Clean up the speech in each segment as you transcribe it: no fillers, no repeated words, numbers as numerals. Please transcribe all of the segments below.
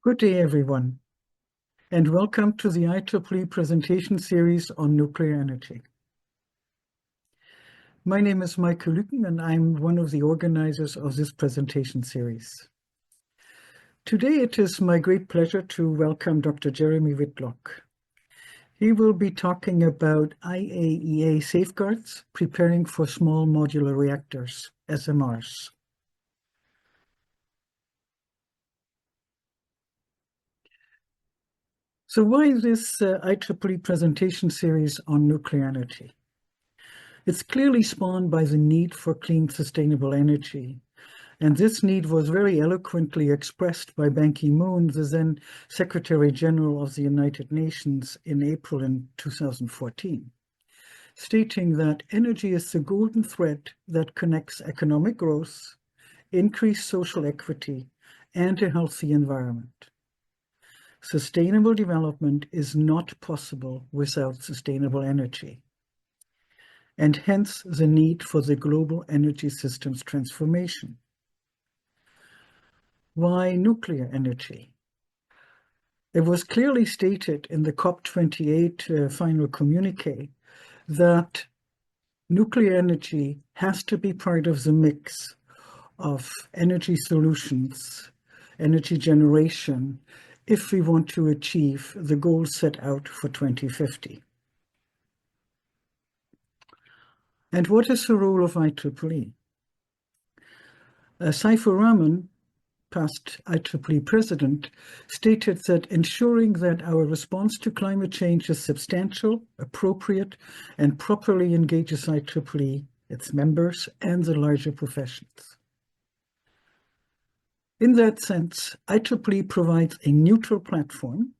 Good day, everyone, and welcome to the IEEE presentation series on nuclear energy. My name is Michael Lüken, and I'm one of the organizers of this presentation series. Today, it is my great pleasure to welcome Dr. Jeremy Whitlock. He will be talking about IAEA safeguards preparing for small modular reactors, SMRs. So why this IEEE presentation series on nuclear energy? It's clearly spawned by the need for clean, sustainable energy. And this need was very eloquently expressed by Ban Ki-moon, the then Secretary General of the United Nations, in April in 2014, stating that energy is the golden thread that connects economic growth, increased social equity, and a healthy environment. Sustainable development is not possible without sustainable energy, and hence the need for the global energy systems transformation. Why nuclear energy? It was clearly stated in the COP28 final communique that nuclear energy has to be part of the mix of energy solutions, energy generation, if we want to achieve the goals set out for 2050. And what is the role of IEEE? Saifur Rahman, past IEEE president, stated that ensuring that our response to climate change is substantial, appropriate, and properly engages IEEE, its members, and the larger professions. In that sense, IEEE provides a neutral platform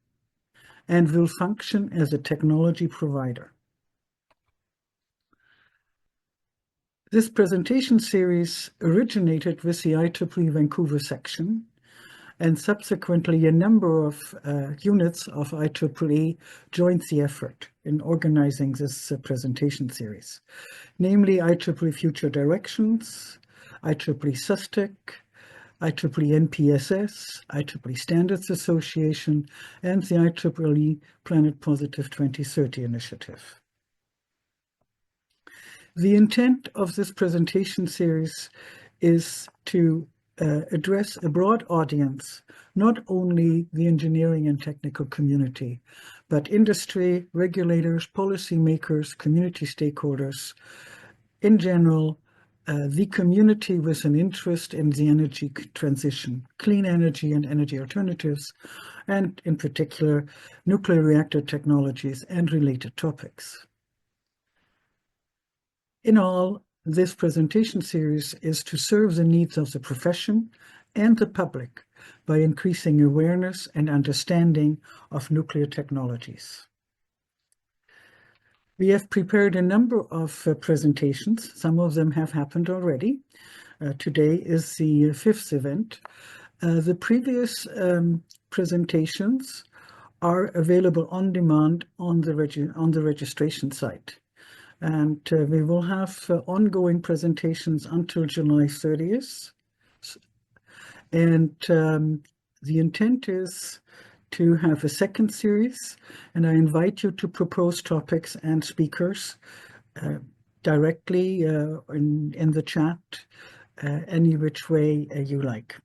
and will function as a technology provider. This presentation series originated with the IEEE Vancouver section, and subsequently a number of units of IEEE joined the effort in organizing this presentation series, namely IEEE Future Directions, IEEE SUSTEC, IEEE NPSS, IEEE Standards Association, and the IEEE Planet Positive 2030 initiative. The intent of this presentation series is to address a broad audience, not only the engineering and technical community, but industry, regulators, policymakers, community stakeholders, in general, the community with an interest in the energy transition, clean energy and energy alternatives, and in particular, nuclear reactor technologies and related topics. In all, this presentation series is to serve the needs of the profession and the public by increasing awareness and understanding of nuclear technologies. We have prepared a number of presentations. Some of them have happened already. Today is the fifth event. The previous presentations are available on demand on the registration site. And we will have ongoing presentations until July 30th. And the intent is to have a second series, and I invite you to propose topics and speakers directly in the chat, any which way you like.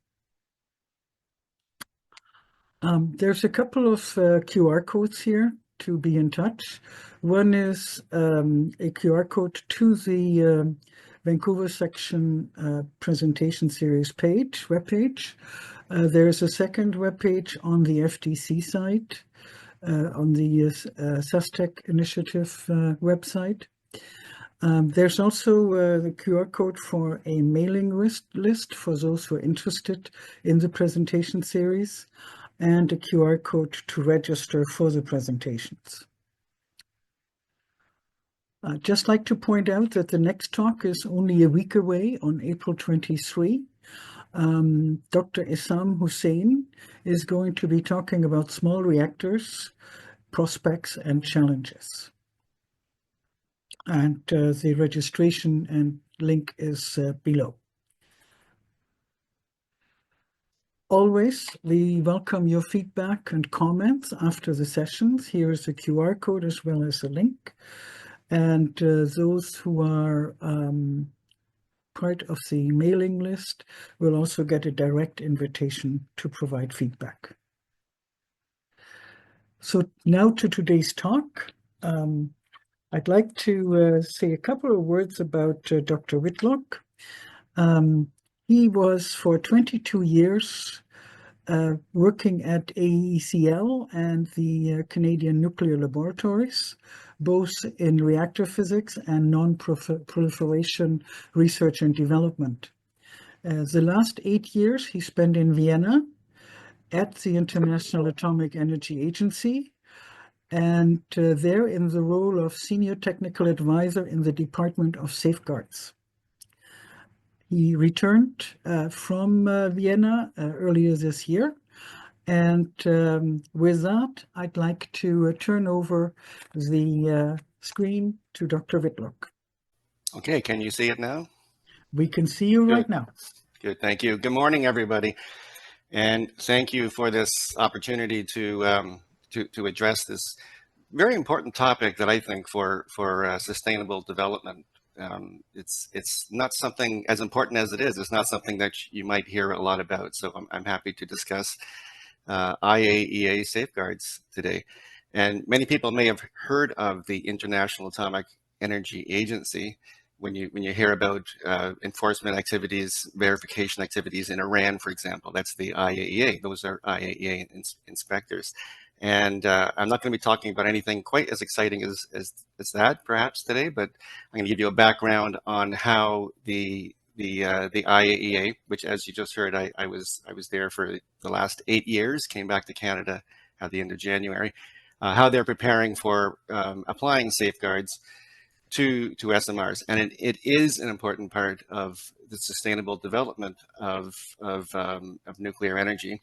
There's a couple of QR codes here to be in touch. One is a QR code to the Vancouver section presentation series webpage. There's a second webpage on the FTC site, on the SUSTEC initiative website. There's also the QR code for a mailing list for those who are interested in the presentation series, and a QR code to register for the presentations. I'd just like to point out that the next talk is only a week away on April 23. Dr. Issam Hussain is going to be talking about small reactors, prospects, and challenges. And the registration and link is below. Always, we welcome your feedback and comments after the sessions. Here is a QR code as well as a link. And those who are part of the mailing list will also get a direct invitation to provide feedback. So now to today's talk. I'd like to say a couple of words about Dr. Whitlock. He was for 22 years working at AECL and the Canadian Nuclear Laboratories, both in reactor physics and non-proliferation research and development. The last 8 years he spent in Vienna at the International Atomic Energy Agency, and there in the role of Senior Technical Advisor in the Department of Safeguards. He returned from Vienna earlier this year, and with that, I'd like to turn over the screen to Dr. Whitlock. Okay, can you see it now? We can see you right now. Good, thank you. Good morning, everybody. And thank you for this opportunity to address this very important topic that I think for sustainable development. It's not something as important as it is. It's not something that you might hear a lot about. So I'm happy to discuss IAEA safeguards today. And many people may have heard of the International Atomic Energy Agency when you hear about enforcement activities, verification activities in Iran, for example. That's the IAEA. Those are IAEA inspectors. And I'm not going to be talking about anything quite as exciting as that, perhaps, today, but I'm going to give you a background on how the IAEA, which, as you just heard, I was there for the last 8 years, came back to Canada at the end of January, how they're preparing for applying safeguards to SMRs, and it is an important part of the sustainable development of nuclear energy.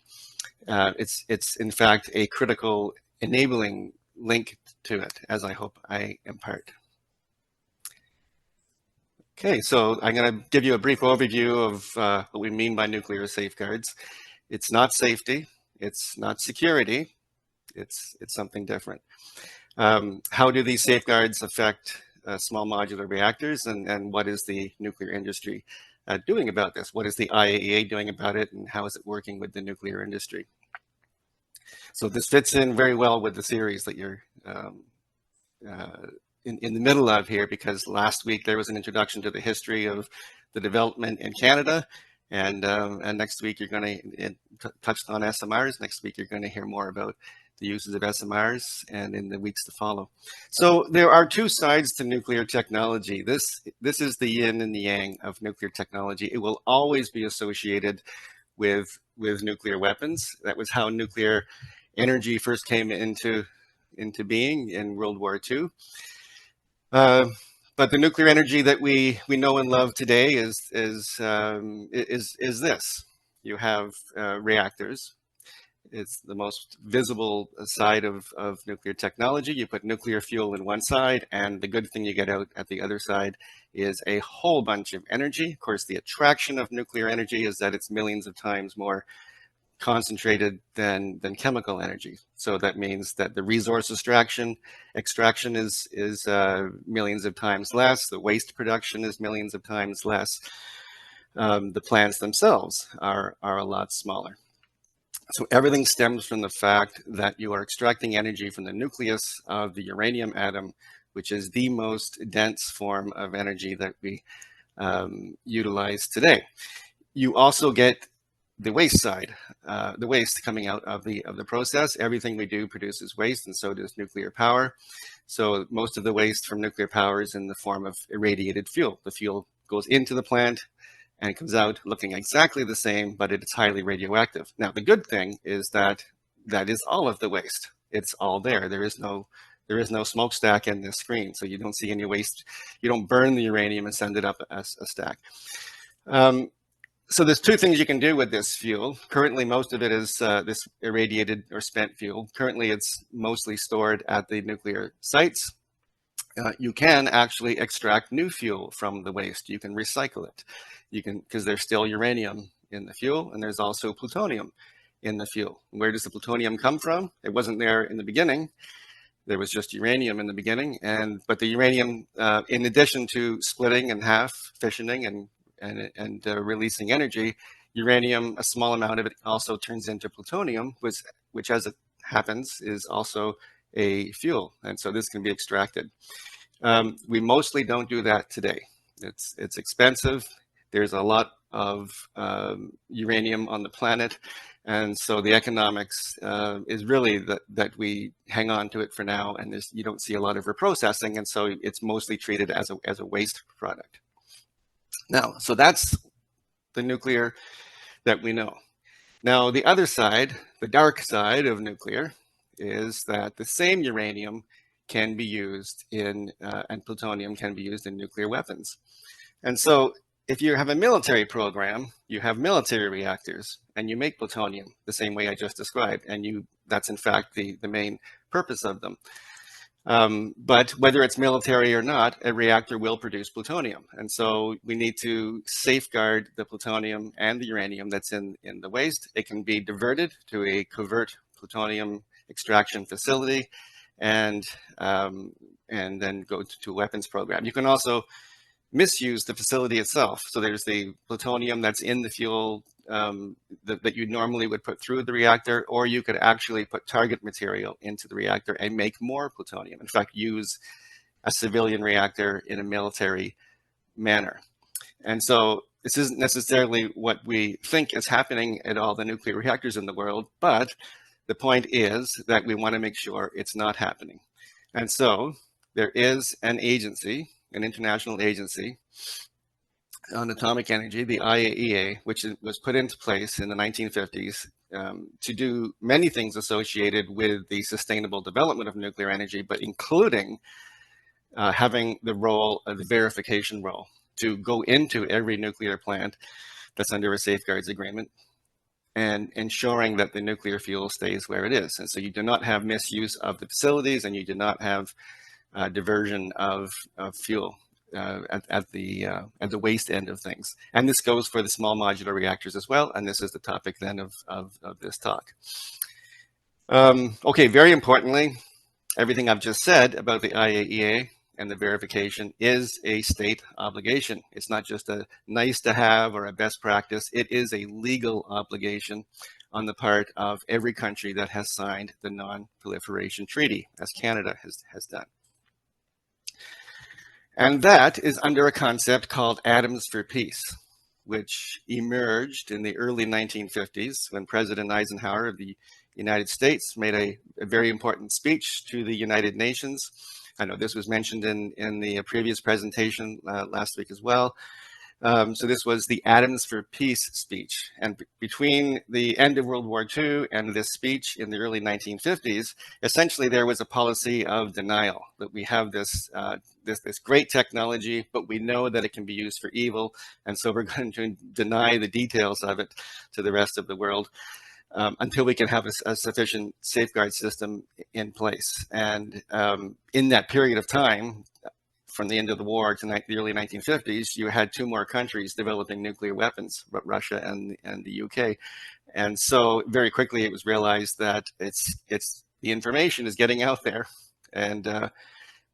It's in fact a critical enabling link to it, as I hope I impart. Okay, so I'm going to give you a brief overview of what we mean by nuclear safeguards. It's not safety, it's not security, it's something different. How do these safeguards affect small modular reactors, and what is the nuclear industry doing about this? What is the IAEA doing about it, and how is it working with the nuclear industry? So this fits in very well with the series that you're in the middle of here, because last week there was an introduction to the history of the development in Canada, and next week you're going to touch on SMRs. Next week you're going to hear more about the uses of SMRs, and in the weeks to follow. So there are two sides to nuclear technology. This is the yin and the yang of nuclear technology. It will always be associated with nuclear weapons. That was how nuclear energy first came into being in World War II. But the nuclear energy that we know and love today is this. You have reactors. It's the most visible side of nuclear technology. You put nuclear fuel in one side, and the good thing you get out at the other side is a whole bunch of energy. Of course, the attraction of nuclear energy is that it's millions of times more concentrated than chemical energy. So that means that the resource extraction is millions of times less. The waste production is millions of times less. The plants themselves are a lot smaller. So everything stems from the fact that you are extracting energy from the nucleus of the uranium atom, which is the most dense form of energy that we utilize today. You also get the waste side, the waste coming out of the process. Everything we do produces waste, and so does nuclear power. So most of the waste from nuclear power is in the form of irradiated fuel. The fuel goes into the plant, and it comes out looking exactly the same, but it's highly radioactive. Now, the good thing is that is all of the waste. It's all there. There is no smokestack in this screen, so you don't see any waste. You don't burn the uranium and send it up as a stack. So there's two things you can do with this fuel. Currently, most of it is this irradiated or spent fuel. Currently, it's mostly stored at the nuclear sites. You can actually extract new fuel from the waste. You can recycle it. You can, because there's still uranium in the fuel, and there's also plutonium in the fuel. Where does the plutonium come from? It wasn't there in the beginning. There was just uranium in the beginning, but the uranium, in addition to splitting in half, fissioning, and releasing energy, uranium, a small amount of it also turns into plutonium, which as it happens is also a fuel, and so this can be extracted. We mostly don't do that today. It's expensive. There's a lot of uranium on the planet, and so the economics is really that we hang on to it for now, and you don't see a lot of reprocessing, and so it's mostly treated as a waste product. Now, so that's the nuclear that we know. Now, the other side, the dark side of nuclear, is that the same uranium can be used in, and plutonium can be used in nuclear weapons. And so if you have a military program, you have military reactors, and you make plutonium the same way I just described, and that's in fact the main purpose of them. But whether it's military or not, a reactor will produce plutonium. And so we need to safeguard the plutonium and the uranium that's in the waste. It can be diverted to a covert plutonium extraction facility and then go to a weapons program. You can also misuse the facility itself. So there's the plutonium that's in the fuel that you normally would put through the reactor, or you could actually put target material into the reactor and make more plutonium. In fact, use a civilian reactor in a military manner. And so this isn't necessarily what we think is happening at all the nuclear reactors in the world, but the point is that we want to make sure it's not happening. And so there is an agency, an international agency on atomic energy, the IAEA, which was put into place in the 1950s to do many things associated with the sustainable development of nuclear energy, but including having the verification role to go into every nuclear plant that's under a safeguards agreement and ensuring that the nuclear fuel stays where it is. And so you do not have misuse of the facilities, and you do not have diversion of fuel at the waste end of things. And this goes for the small modular reactors as well. And this is the topic then of this talk. Okay, very importantly, everything I've just said about the IAEA and the verification is a state obligation. It's not just a nice to have or a best practice. It is a legal obligation on the part of every country that has signed the Non-Proliferation Treaty, as Canada has done. And that is under a concept called Atoms for Peace, which emerged in the early 1950s when President Eisenhower of the United States made a very important speech to the United Nations. I know this was mentioned in the previous presentation last week as well. So this was the Atoms for Peace speech. And between the end of World War II and this speech in the early 1950s, essentially there was a policy of denial, that we have this great technology, but we know that it can be used for evil. And so we're going to deny the details of it to the rest of the world until we can have a sufficient safeguard system in place. And in that period of time, from the end of the war to the early 1950s, you had two more countries developing nuclear weapons, Russia and the UK. And so very quickly it was realized that the information is getting out there, and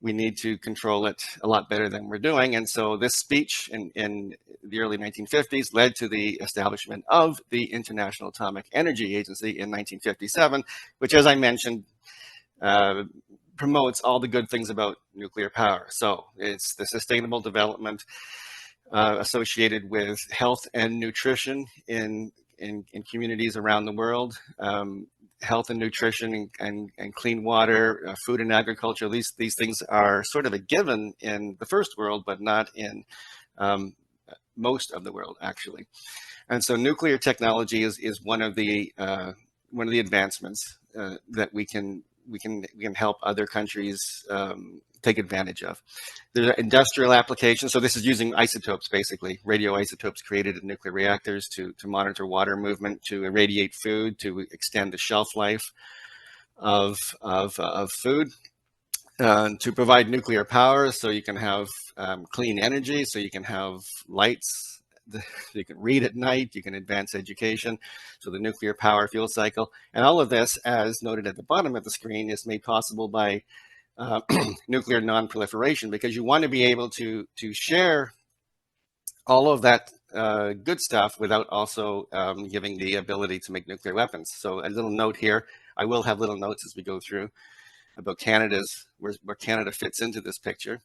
we need to control it a lot better than we're doing. And so this speech in the early 1950s led to the establishment of the International Atomic Energy Agency in 1957, which, as I mentioned, promotes all the good things about nuclear power. So it's the sustainable development associated with health and nutrition in communities around the world, health and nutrition and clean water, food and agriculture. These things are sort of a given in the first world, but not in most of the world, actually. And so nuclear technology is one of the advancements that we can help other countries take advantage of. There are industrial applications. So this is using isotopes, basically, radioisotopes created in nuclear reactors to monitor water movement, to irradiate food, to extend the shelf life of food, to provide nuclear power so you can have clean energy, so you can have lights you can read at night, you can advance education. So the nuclear power fuel cycle, and all of this, as noted at the bottom of the screen, is made possible by nuclear non-proliferation, because you want to be able to share all of that good stuff without also giving the ability to make nuclear weapons. So a little note here, I will have little notes as we go through about Canada's, where Canada fits into this picture.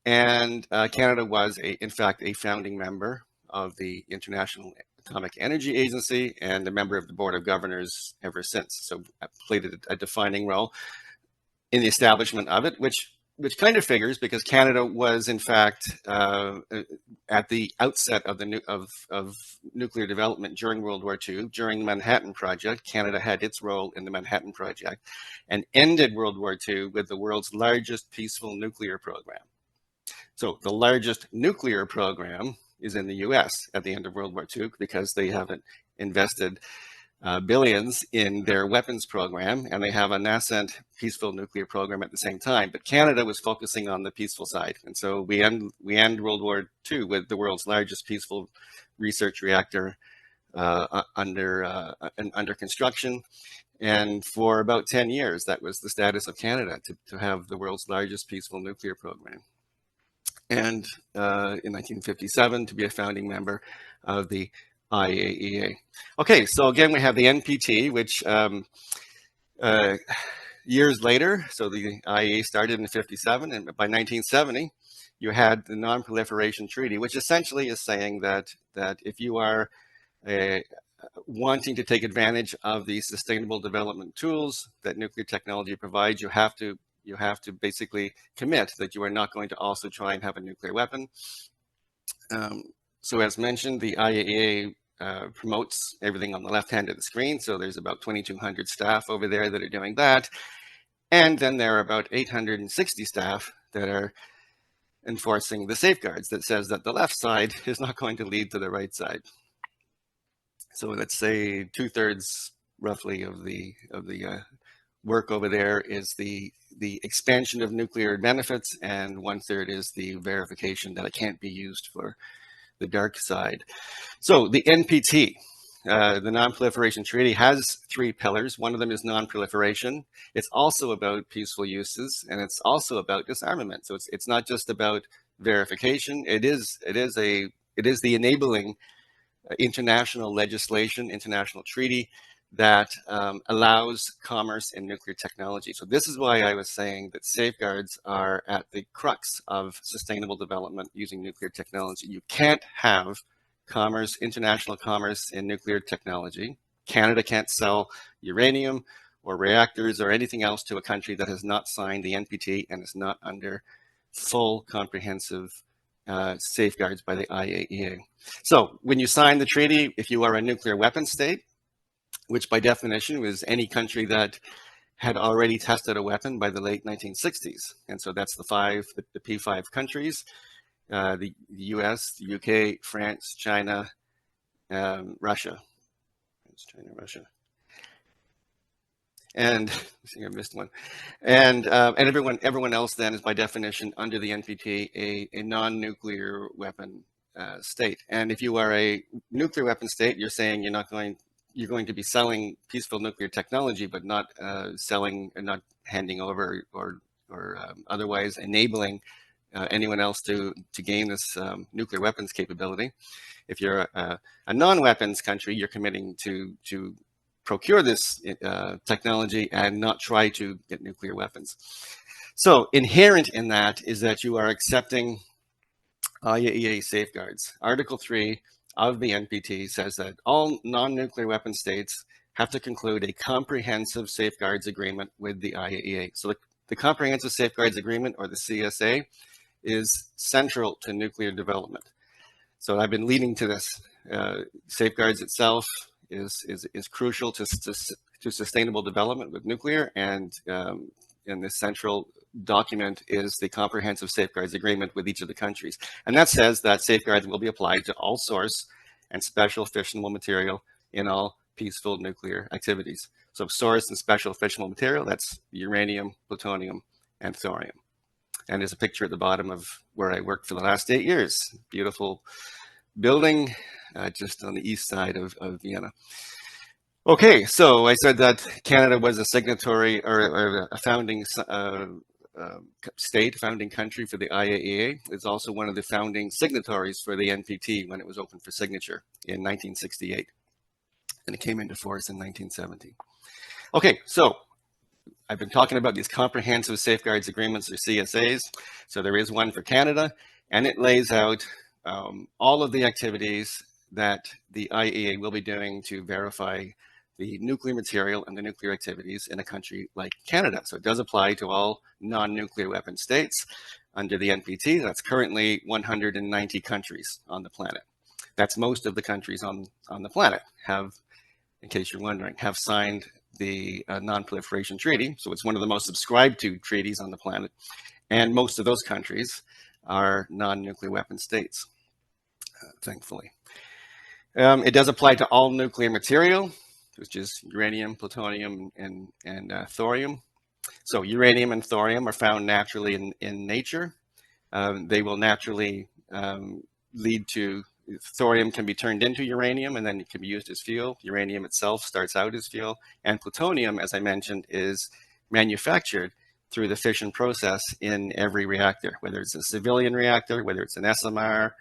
And Canada was, in fact, a founding member of the International Atomic Energy Agency and a member of the Board of Governors ever since. So played a defining role in the establishment of it, which kind of figures, because Canada was, in fact, at the outset of of nuclear development during World War II. During the Manhattan Project, Canada had its role in the Manhattan Project, and ended World War II with the world's largest peaceful nuclear program. So the largest nuclear program is in the US at the end of World War II, because they haven't invested billions in their weapons program, and they have a nascent peaceful nuclear program at the same time. But Canada was focusing on the peaceful side, and so we end World War II with the world's largest peaceful research reactor under construction. And for about 10 years, that was the status of Canada, to have the world's largest peaceful nuclear program. And in 1957, to be a founding member of the IAEA. Okay, so again, we have the NPT, which years later, so the IAEA started in 57, and by 1970, you had the Non-Proliferation Treaty, which essentially is saying that if you are wanting to take advantage of the sustainable development tools that nuclear technology provides, you have to basically commit that you are not going to also try and have a nuclear weapon. So as mentioned, the IAEA promotes everything on the left hand of the screen. So there's about 2,200 staff over there that are doing that. And then there are about 860 staff that are enforcing the safeguards that says that the left side is not going to lead to the right side. So let's say 2/3 roughly of the work over there is the expansion of nuclear benefits, and 1/3 is the verification that it can't be used for the dark side. So the NPT, the Non-Proliferation Treaty, has 3 pillars. One of them is non-proliferation. It's also about peaceful uses, and it's also about disarmament. So it's not just about verification. It is the enabling international legislation, international treaty that allows commerce in nuclear technology. So this is why I was saying that safeguards are at the crux of sustainable development using nuclear technology. You can't have commerce, international commerce in nuclear technology. Canada can't sell uranium or reactors or anything else to a country that has not signed the NPT and is not under full comprehensive safeguards by the IAEA. So when you sign the treaty, if you are a nuclear weapon state, which by definition was any country that had already tested a weapon by the late 1960s. And so that's the P5 countries, the US, the UK, France, China, Russia. China, Russia. And I think I missed one. And everyone else then is by definition under the NPT a non-nuclear weapon state. And if you are a nuclear weapon state, you're saying you're going to be selling peaceful nuclear technology, but not selling and not handing over or otherwise enabling anyone else to gain this nuclear weapons capability. If you're a non-weapons country, you're committing to procure this technology and not try to get nuclear weapons. So inherent in that is that you are accepting IAEA safeguards. Article 3 of the NPT says that all non-nuclear weapon states have to conclude a comprehensive safeguards agreement with the IAEA. So the Comprehensive Safeguards Agreement, or the CSA, is central to nuclear development. So I've been leading to this. Safeguards itself is crucial to sustainable development with nuclear, and this central document is the Comprehensive Safeguards Agreement with each of the countries. And that says that safeguards will be applied to all source and special fissionable material in all peaceful nuclear activities. So source and special fissionable material, that's uranium, plutonium, and thorium. And there's a picture at the bottom of where I worked for the last 8 years. Beautiful building just on the east side of Vienna. Okay, so I said that Canada was a signatory or a founding state, founding country for the IAEA. It's also one of the founding signatories for the NPT when it was open for signature in 1968. And it came into force in 1970. Okay, so I've been talking about these comprehensive safeguards agreements, or CSAs. So there is one for Canada, and it lays out all of the activities that the IAEA will be doing to verify the nuclear material and the nuclear activities in a country like Canada. So it does apply to all non-nuclear weapon states under the NPT. That's currently 190 countries on the planet. That's most of the countries on the planet have, in case you're wondering, have signed the Non-Proliferation Treaty. So it's one of the most subscribed to treaties on the planet. And most of those countries are non-nuclear weapon states, thankfully. It does apply to all nuclear material, which is uranium, plutonium, and thorium. So uranium and thorium are found naturally in nature. They will naturally lead to, thorium can be turned into uranium and then it can be used as fuel. Uranium itself starts out as fuel. And plutonium, as I mentioned, is manufactured through the fission process in every reactor, whether it's a civilian reactor, whether it's an SMR,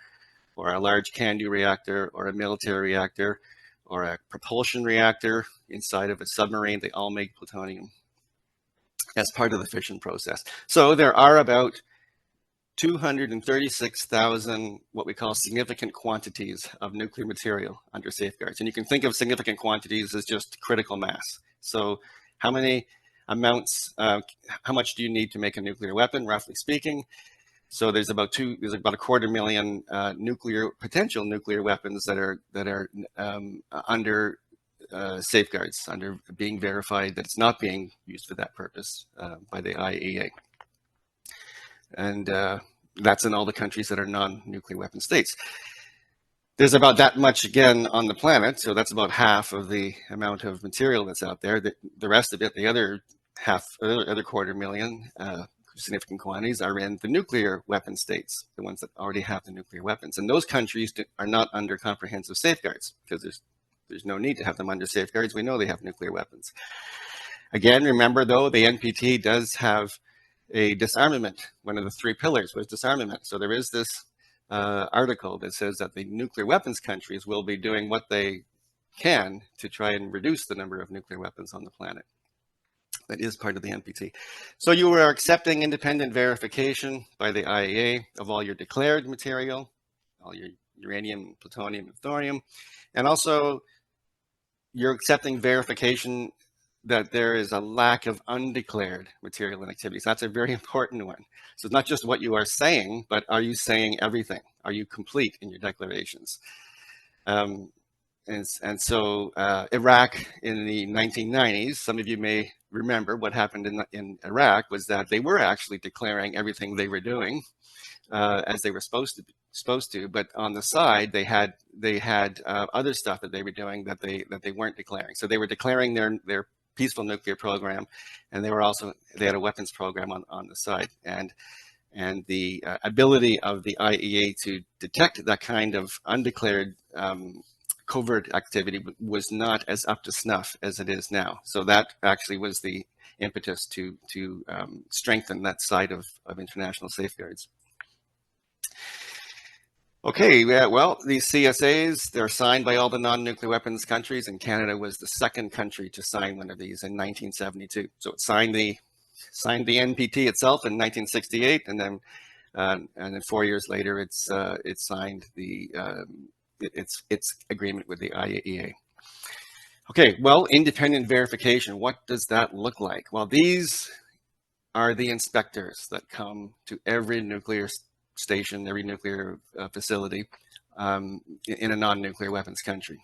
or a large CANDU reactor, or a military reactor, or a propulsion reactor inside of a submarine. They all make plutonium as part of the fission process. So there are about 236,000 what we call significant quantities of nuclear material under safeguards. And you can think of significant quantities as just critical mass. So how many amounts, how much do you need to make a nuclear weapon, roughly speaking? So there's about 250,000 potential nuclear weapons that are under safeguards, under being verified that it's not being used for that purpose by the IAEA. And that's in all the countries that are non-nuclear weapon states. There's about that much again on the planet, so that's about half of the amount of material that's out there. The rest of it, the other half, other 250,000 significant quantities are in the nuclear weapon states, the ones that already have the nuclear weapons. And those countries are not under comprehensive safeguards because there's no need to have them under safeguards. We know they have nuclear weapons. Again, remember though, the NPT does have a disarmament. One of the three pillars was disarmament. So there is this article that says that the nuclear weapons countries will be doing what they can to try and reduce the number of nuclear weapons on the planet. That is part of the NPT. So you are accepting independent verification by the IAEA of all your declared material, all your uranium, plutonium, and thorium, and also you're accepting verification that there is a lack of undeclared material and activities. That's a very important one. So it's not just what you are saying, but are you saying everything? Are you complete in your declarations? And so Iraq in the 1990s, some of you may remember what happened in Iraq was that they were actually declaring everything they were doing as they were supposed to, but on the side they had other stuff that they were doing that they weren't declaring. So they were declaring their peaceful nuclear program, and they had a weapons program on the side. And the ability of the IAEA to detect that kind of undeclared covert activity was not as up to snuff as it is now. So that actually was the impetus to strengthen that side of international safeguards. Okay, yeah, well, these CSAs, they're signed by all the non-nuclear weapons countries, and Canada was the second country to sign one of these in 1972. So it signed the NPT itself in 1968, and then 4 years later, it signed its agreement with the IAEA. Okay, well, independent verification, what does that look like? Well, these are the inspectors that come to every nuclear station, every nuclear facility in a non-nuclear weapons country,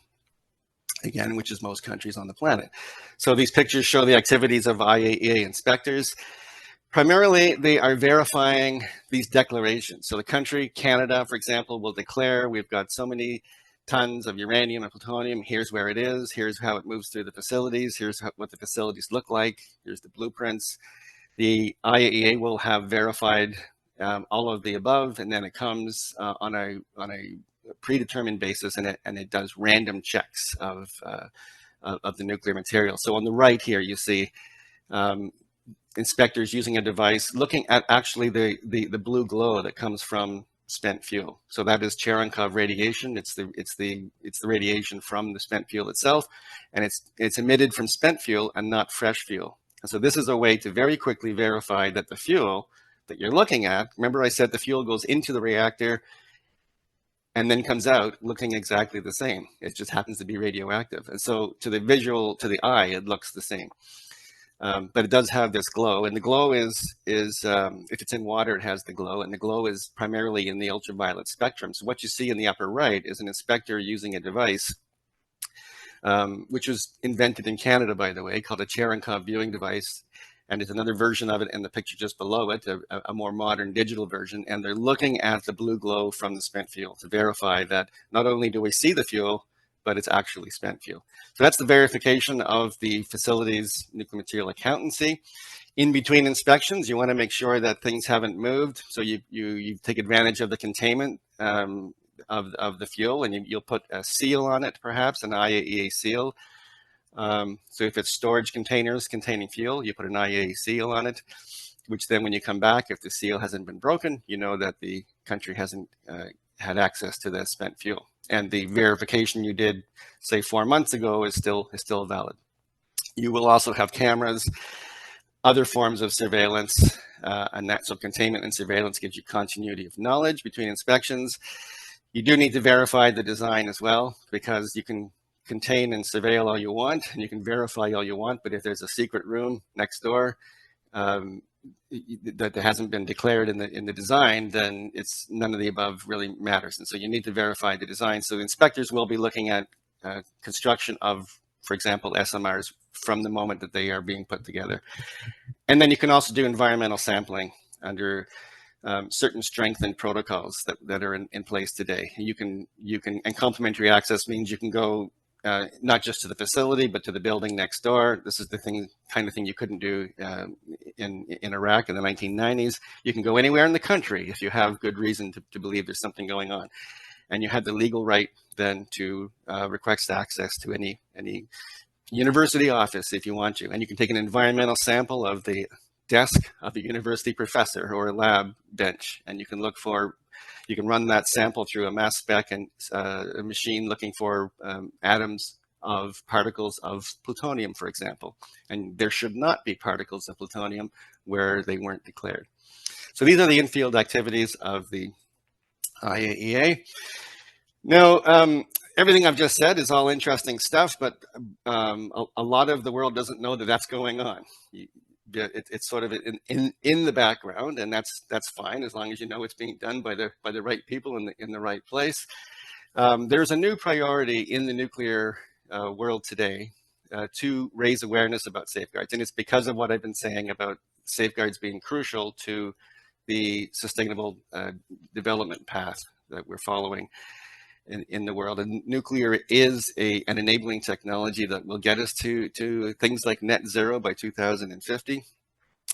again, which is most countries on the planet. So these pictures show the activities of IAEA inspectors. Primarily, they are verifying these declarations. So the country, Canada, for example, will declare we've got so many tons of uranium and plutonium. Here's where it is. Here's how it moves through the facilities. Here's what the facilities look like. Here's the blueprints. The IAEA will have verified all of the above, and then it comes on a predetermined basis, and it does random checks of the nuclear material. So on the right here, you see inspectors using a device looking at actually the blue glow that comes from spent fuel. So that is Cherenkov radiation. It's the radiation from the spent fuel itself, and it's emitted from spent fuel and not fresh fuel. And so this is a way to very quickly verify that the fuel that you're looking at, remember I said the fuel goes into the reactor and then comes out looking exactly the same. It just happens to be radioactive. And so to the eye, it looks the same. But it does have this glow, and the glow is if it's in water, it has the glow, and the glow is primarily in the ultraviolet spectrum. So what you see in the upper right is an inspector using a device, which was invented in Canada, by the way, called a Cherenkov viewing device. And there's another version of it in the picture just below it, a more modern digital version. And they're looking at the blue glow from the spent fuel to verify that not only do we see the fuel, but it's actually spent fuel. So that's the verification of the facility's nuclear material accountancy. In between inspections, you want to make sure that things haven't moved. So you take advantage of the containment of the fuel, and you'll put a seal on it, perhaps an IAEA seal. So if it's storage containers containing fuel, you put an IAEA seal on it, which then when you come back, if the seal hasn't been broken, you know that the country hasn't had access to the spent fuel. And the verification you did, say 4 months ago, is still valid. You will also have cameras, other forms of surveillance, and that so containment and surveillance gives you continuity of knowledge between inspections. You do need to verify the design as well, because you can contain and surveil all you want, and you can verify all you want, but if there's a secret room next door that hasn't been declared in the design, then it's none of the above really matters. And so you need to verify the design. So the inspectors will be looking at construction of, for example, SMRs from the moment that they are being put together. And then you can also do environmental sampling under certain strengthened protocols that are in place today. You can, and complementary access means you can go not just to the facility, but to the building next door. This is the kind of thing you couldn't do in Iraq in the 1990s. You can go anywhere in the country if you have good reason to believe there's something going on. And you have the legal right then to request access to any university office if you want to. And you can take an environmental sample of the desk of a university professor or a lab bench, and you can run that sample through a mass spec and a machine looking for atoms of particles of plutonium, for example. And there should not be particles of plutonium where they weren't declared. So these are the in-field activities of the IAEA. Now, everything I've just said is all interesting stuff, but a lot of the world doesn't know that that's going on. It's sort of in the background, and that's fine as long as you know it's being done by the right people in the right place. There's a new priority in the nuclear world today to raise awareness about safeguards, and it's because of what I've been saying about safeguards being crucial to the sustainable development path that we're following in the world. And nuclear is an enabling technology that will get us to things like net zero by 2050.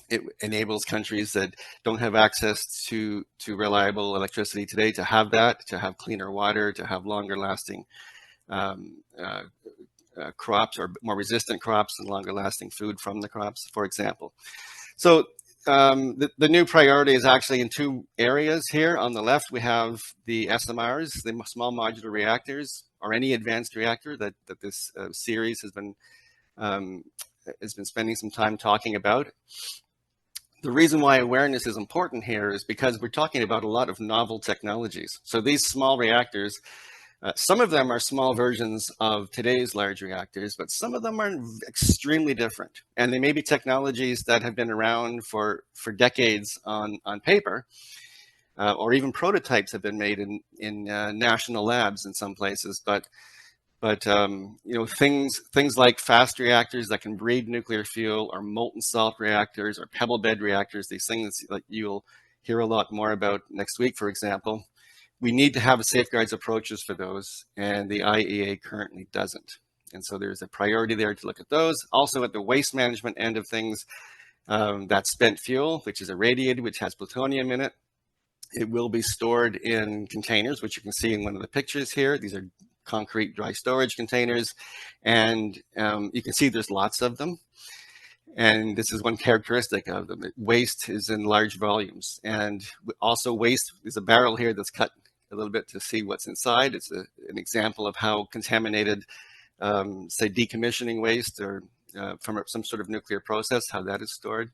It enables countries that don't have access to reliable electricity today to have that, to have cleaner water, to have longer lasting crops, or more resistant crops and longer lasting food from the crops, for example. So the new priority is actually in two areas here. On the left, we have the SMRs, the small modular reactors, or any advanced reactor that this series has been spending some time talking about. The reason why awareness is important here is because we're talking about a lot of novel technologies. So these small reactors, some of them are small versions of today's large reactors, but some of them are extremely different. And they may be technologies that have been around for decades on paper, or even prototypes have been made in national labs in some places. But you know, things like fast reactors that can breed nuclear fuel, or molten salt reactors, or pebble bed reactors, these things that you'll hear a lot more about next week, for example. We need to have safeguards approaches for those, and the IAEA currently doesn't. And so there's a priority there to look at those. Also at the waste management end of things, that's spent fuel, which is irradiated, which has plutonium in it. It will be stored in containers, which you can see in one of the pictures here. These are concrete dry storage containers, and you can see there's lots of them. And this is one characteristic of them. Waste is in large volumes. And also waste, there's a barrel here that's cut a little bit to see what's inside. It's an example of how contaminated, say, decommissioning waste or from some sort of nuclear process, how that is stored.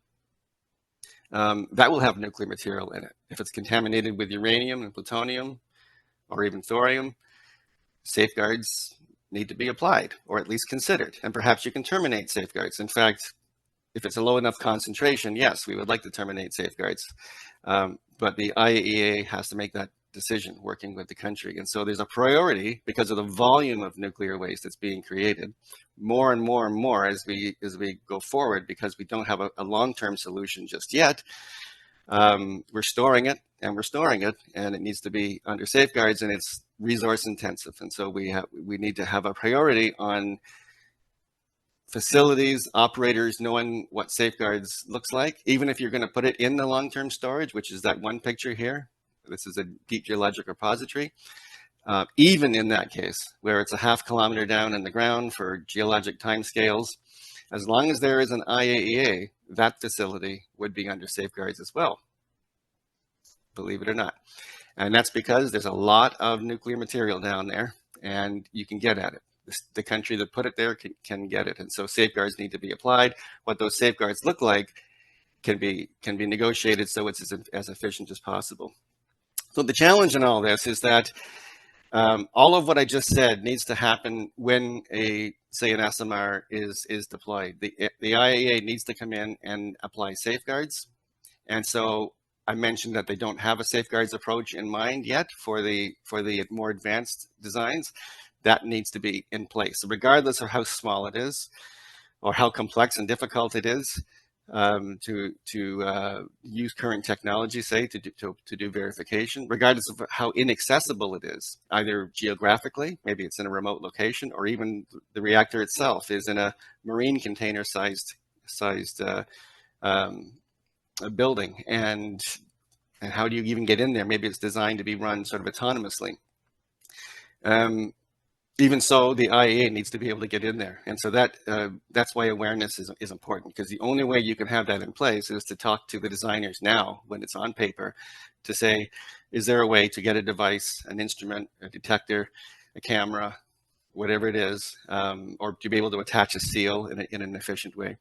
That will have nuclear material in it. If it's contaminated with uranium and plutonium or even thorium, safeguards need to be applied or at least considered. And perhaps you can terminate safeguards. In fact, if it's a low enough concentration, yes, we would like to terminate safeguards. But the IAEA has to make that decision working with the country. And so there's a priority because of the volume of nuclear waste that's being created more and more and more as we go forward, because we don't have a long-term solution just yet. We're storing it and it needs to be under safeguards, and it's resource intensive. And so we need to have a priority on facilities, operators knowing what safeguards looks like, even if you're going to put it in the long-term storage, which is that one picture here. This is a deep geologic repository. Even in that case, where it's a ½ kilometer down in the ground for geologic timescales, as long as there is an IAEA, that facility would be under safeguards as well, believe it or not. And that's because there's a lot of nuclear material down there, and you can get at it. The country that put it there can get it. And so safeguards need to be applied. What those safeguards look like can be negotiated so it's as efficient as possible. So the challenge in all this is that all of what I just said needs to happen when say an SMR is deployed. The IAEA needs to come in and apply safeguards. And so I mentioned that they don't have a safeguards approach in mind yet for the more advanced designs. That needs to be in place. So regardless of how small it is or how complex and difficult it is to use current technology, say, to do verification, regardless of how inaccessible it is, either geographically, maybe it's in a remote location, or even the reactor itself is in a marine container sized building. And how do you even get in there? Maybe it's designed to be run sort of autonomously. Even so, the IAEA needs to be able to get in there. And so that's why awareness is important, because the only way you can have that in place is to talk to the designers now when it's on paper to say, is there a way to get a device, an instrument, a detector, a camera, whatever it is, or to be able to attach a seal in an efficient way?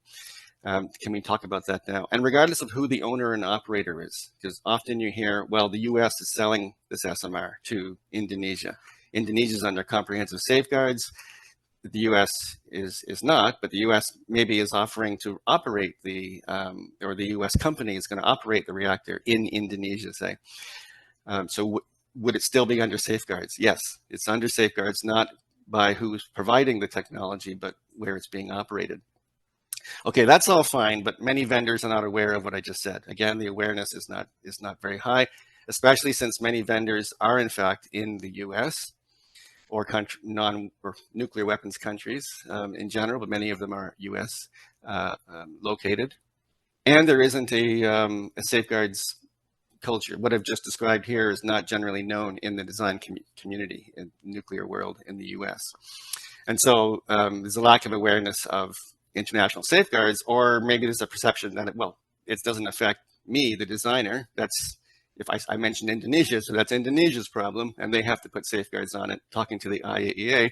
Can we talk about that now? And regardless of who the owner and operator is, because often you hear, well, the US is selling this SMR to Indonesia. Indonesia is under comprehensive safeguards. The US is not, but the US maybe is offering to operate or the US company is going to operate the reactor in Indonesia, say. So would it still be under safeguards? Yes, it's under safeguards, not by who's providing the technology, but where it's being operated. Okay, that's all fine, but many vendors are not aware of what I just said. Again, the awareness is not very high, especially since many vendors are in fact in the US or nuclear weapons countries in general, but many of them are US located. And there isn't a safeguards culture. What I've just described here is not generally known in the design community in the nuclear world in the US. And so there's a lack of awareness of international safeguards, or maybe there's a perception that, it doesn't affect me, the designer. If I mentioned Indonesia, so that's Indonesia's problem, and they have to put safeguards on it, talking to the IAEA.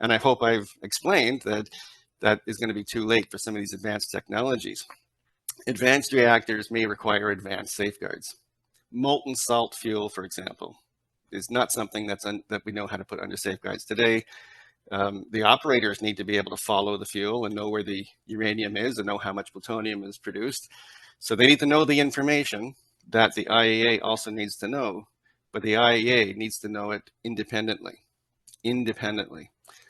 And I hope I've explained that is going to be too late for some of these advanced technologies. Advanced reactors may require advanced safeguards. Molten salt fuel, for example, is not something that we know how to put under safeguards today. The operators need to be able to follow the fuel and know where the uranium is and know how much plutonium is produced. So they need to know the information that the IAEA also needs to know, but the IAEA needs to know it independently.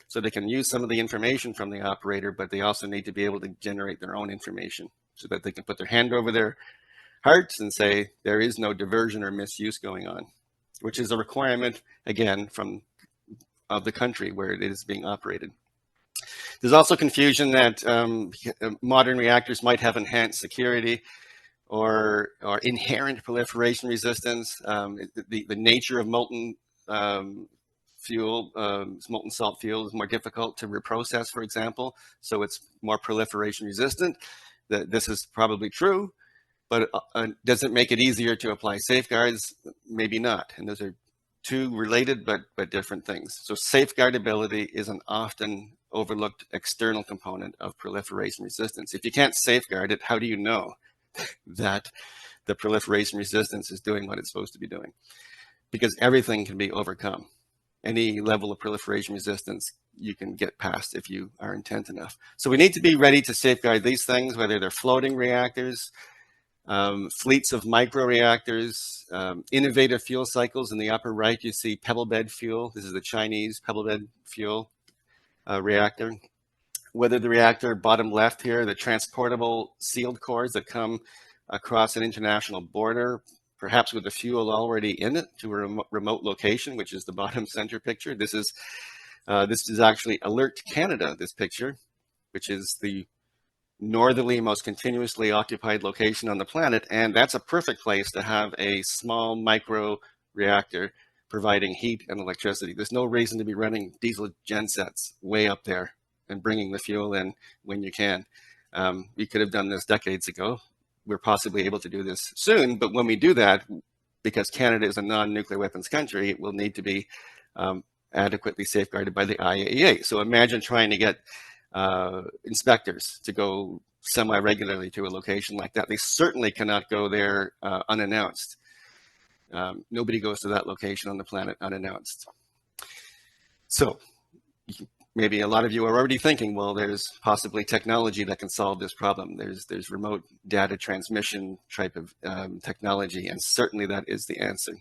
So they can use some of the information from the operator, but they also need to be able to generate their own information so that they can put their hand over their hearts and say there is no diversion or misuse going on, which is a requirement, again, of the country where it is being operated. There's also confusion that modern reactors might have enhanced security. or inherent proliferation resistance. The nature of molten fuel, molten salt fuel is more difficult to reprocess, for example, so it's more proliferation resistant. This is probably true, but does it make it easier to apply safeguards? Maybe not. And those are two related but different things. So safeguardability is an often overlooked external component of proliferation resistance. If you can't safeguard it, how do you know that the proliferation resistance is doing what it's supposed to be doing? Because everything can be overcome. Any level of proliferation resistance you can get past if you are intent enough. So we need to be ready to safeguard these things, whether they're floating reactors, fleets of microreactors, innovative fuel cycles. In the upper right, you see pebble bed fuel. This is the Chinese pebble bed fuel reactor. Whether the reactor, bottom left here, the transportable sealed cores that come across an international border, perhaps with the fuel already in it to a remote location, which is the bottom center picture. This is actually Alert Canada, this picture, which is the northerly, most continuously occupied location on the planet. And that's a perfect place to have a small micro reactor providing heat and electricity. There's no reason to be running diesel gensets way up there and bringing the fuel in when you can. We could have done this decades ago. We're possibly able to do this soon, but when we do that, because Canada is a non-nuclear weapons country, it will need to be adequately safeguarded by the IAEA. So imagine trying to get inspectors to go semi-regularly to a location like that. They certainly cannot go there unannounced. Nobody goes to that location on the planet unannounced. So maybe a lot of you are already thinking, well, there's possibly technology that can solve this problem. There's remote data transmission type of technology, and certainly that is the answer.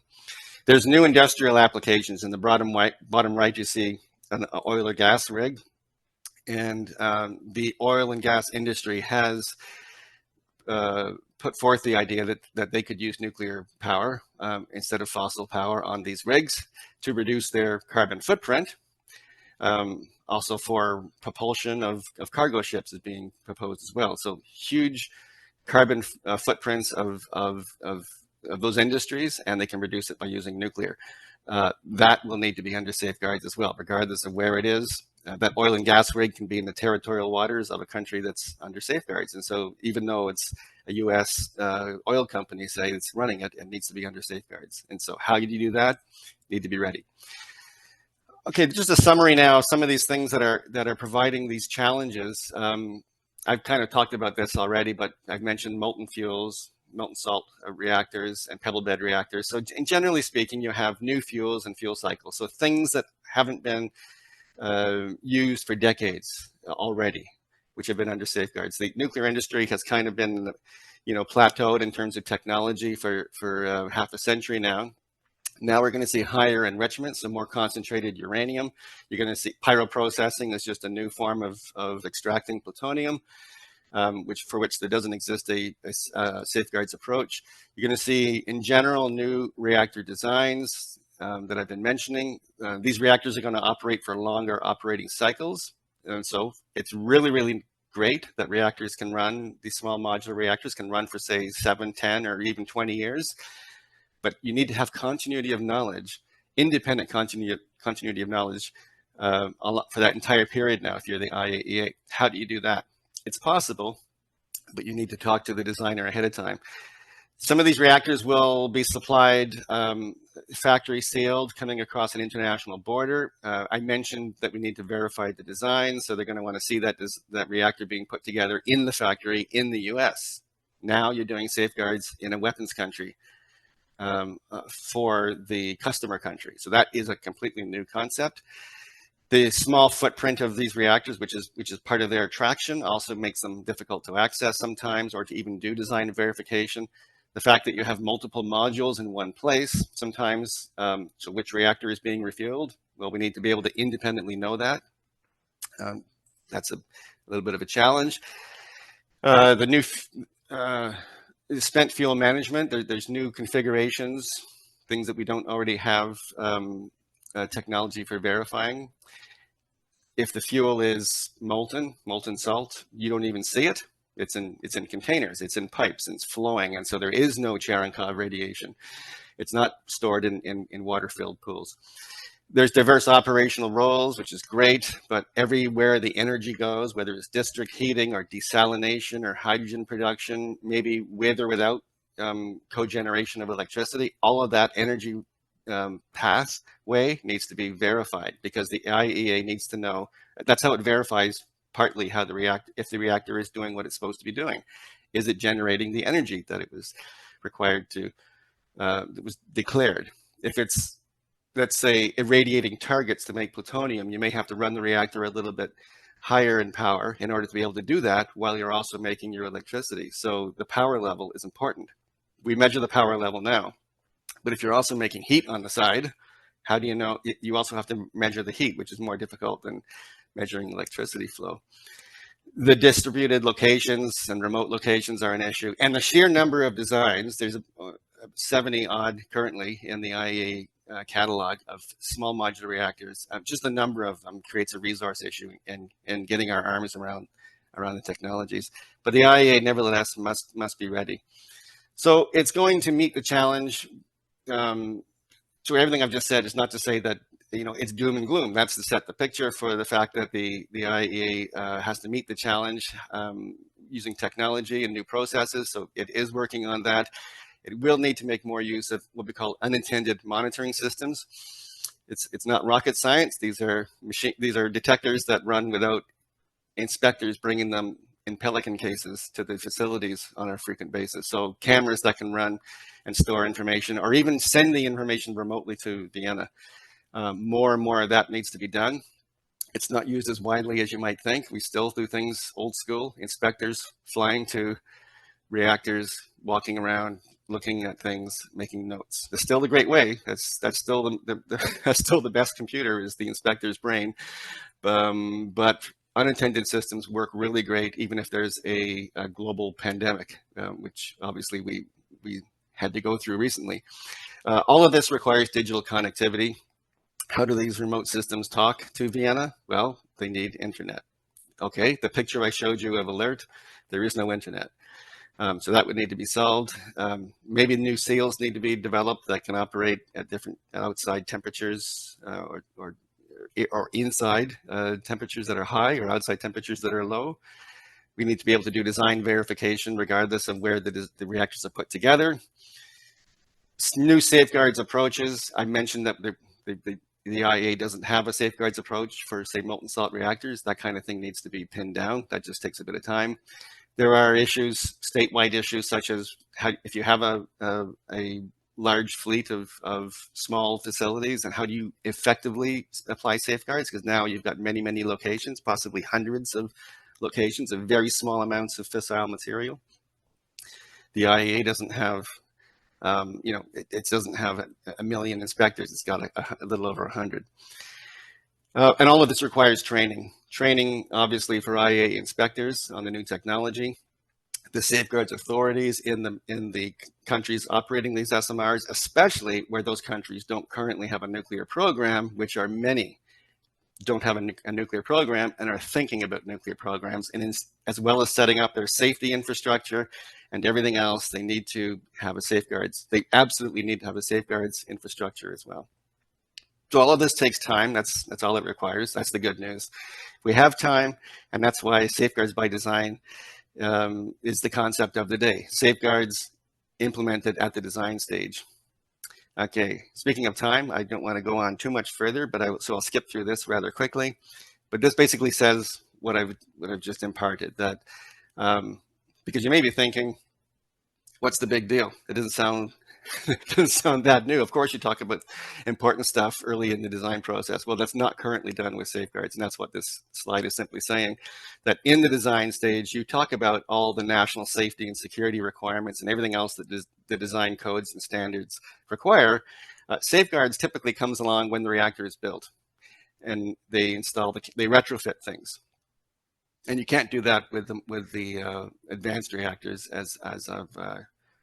There's new industrial applications. In the bottom right, you see an oil or gas rig. And the oil and gas industry has put forth the idea that they could use nuclear power instead of fossil power on these rigs to reduce their carbon footprint. Also for propulsion of cargo ships is being proposed as well. So huge carbon footprints of those industries, and they can reduce it by using nuclear. That will need to be under safeguards as well, regardless of where it is. That oil and gas rig can be in the territorial waters of a country that's under safeguards. And so even though it's a US oil company, say, it's running it, it needs to be under safeguards. And so how do you do that? You need to be ready. Okay, just a summary now, some of these things that are providing these challenges. I've kind of talked about this already, but I've mentioned molten fuels, molten salt reactors, and pebble bed reactors. So generally speaking, you have new fuels and fuel cycles. So things that haven't been used for decades already, which have been under safeguards. The nuclear industry has kind of been, plateaued in terms of technology for half a century now. Now we're going to see higher enrichment, so more concentrated uranium. You're going to see pyroprocessing is just a new form of extracting plutonium, for which there doesn't exist a safeguards approach. You're going to see, in general, new reactor designs that I've been mentioning. These reactors are going to operate for longer operating cycles. And so it's really, really great that reactors can run, these small modular reactors can run for, say, 7, 10, or even 20 years. But you need to have continuity of knowledge, independent continuity of knowledge for that entire period now if you're the IAEA. How do you do that? It's possible, but you need to talk to the designer ahead of time. Some of these reactors will be supplied factory sealed, coming across an international border. I mentioned that we need to verify the design, so they're going to want to see that reactor being put together in the factory in the US. Now you're doing safeguards in a weapons country for the customer country. So that is a completely new concept. The small footprint of these reactors, which is part of their attraction, also makes them difficult to access sometimes, or to even do design verification. The fact that you have multiple modules in one place sometimes, so which reactor is being refueled? Well, we need to be able to independently know that. That's a little bit of a challenge. The new spent fuel management, there's new configurations, things that we don't already have technology for verifying. If the fuel is molten salt, you don't even see it. It's in containers, it's in pipes, and it's flowing, and so there is no Cherenkov radiation. It's not stored in water-filled pools. There's diverse operational roles, which is great, but everywhere the energy goes, whether it's district heating or desalination or hydrogen production, maybe with or without cogeneration of electricity, all of that energy pathway needs to be verified, because the IAEA needs to know. That's how it verifies partly how if the reactor is doing what it's supposed to be doing. Is it generating the energy that it was required to, that was declared? If it's, let's say, irradiating targets to make plutonium, you may have to run the reactor a little bit higher in power in order to be able to do that while you're also making your electricity. So the power level is important. We measure the power level now, but if you're also making heat on the side, how do you know? You also have to measure the heat, which is more difficult than measuring electricity flow. The distributed locations and remote locations are an issue, and the sheer number of designs. There's 70 odd currently in the IAEA catalog of small modular reactors. Just the number of them creates a resource issue in getting our arms around the technologies. But the IAEA nevertheless must be ready. So it's going to meet the challenge. So everything I've just said is not to say that it's doom and gloom. That's to set the picture for the fact that the IAEA has to meet the challenge using technology and new processes. So it is working on that. It will need to make more use of what we call unintended monitoring systems. It's not rocket science. These are detectors that run without inspectors bringing them in Pelican cases to the facilities on a frequent basis. So cameras that can run and store information, or even send the information remotely to Vienna. More and more of that needs to be done. It's not used as widely as you might think. We still do things old school, inspectors flying to reactors, walking around, looking at things, making notes. That's still the great way. That's still that's still the best computer, is the inspector's brain. But unintended systems work really great, even if there's a global pandemic, which obviously we had to go through recently. All of this requires digital connectivity. How do these remote systems talk to Vienna? Well, they need internet. Okay, the picture I showed you of alert, there is no internet. So that would need to be solved. Maybe new seals need to be developed that can operate at different outside temperatures or inside temperatures that are high, or outside temperatures that are low. We need to be able to do design verification regardless of where the reactors are put together. New safeguards approaches. I mentioned that the IAEA doesn't have a safeguards approach for, say, molten salt reactors. That kind of thing needs to be pinned down. That just takes a bit of time. There are issues, statewide issues, such as if you have a large fleet of small facilities, and how do you effectively apply safeguards? Because now you've got many, many locations, possibly hundreds of locations of very small amounts of fissile material. The IAEA doesn't have, it doesn't have a million inspectors. It's got a little over 100. And all of this requires training. Training, obviously, for IAEA inspectors on the new technology, the safeguards authorities in the countries operating these SMRs, especially where those countries don't currently have a nuclear program, which are many, don't have a nuclear program and are thinking about nuclear programs, and as well as setting up their safety infrastructure and everything else, they need to have a safeguards. They absolutely need to have a safeguards infrastructure as well. So all of this takes time. That's all it requires. That's the good news. We have time, and that's why safeguards by design is the concept of the day. Safeguards implemented at the design stage. Okay, speaking of time, I don't want to go on too much further, but so I'll skip through this rather quickly. But this basically says what I've just imparted, that because you may be thinking, what's the big deal? It doesn't sound that new. Of course, you talk about important stuff early in the design process. Well, that's not currently done with safeguards, and that's what this slide is simply saying, that in the design stage, you talk about all the national safety and security requirements and everything else that the design codes and standards require. Safeguards typically comes along when the reactor is built, and they retrofit things. And you can't do that with the advanced reactors, as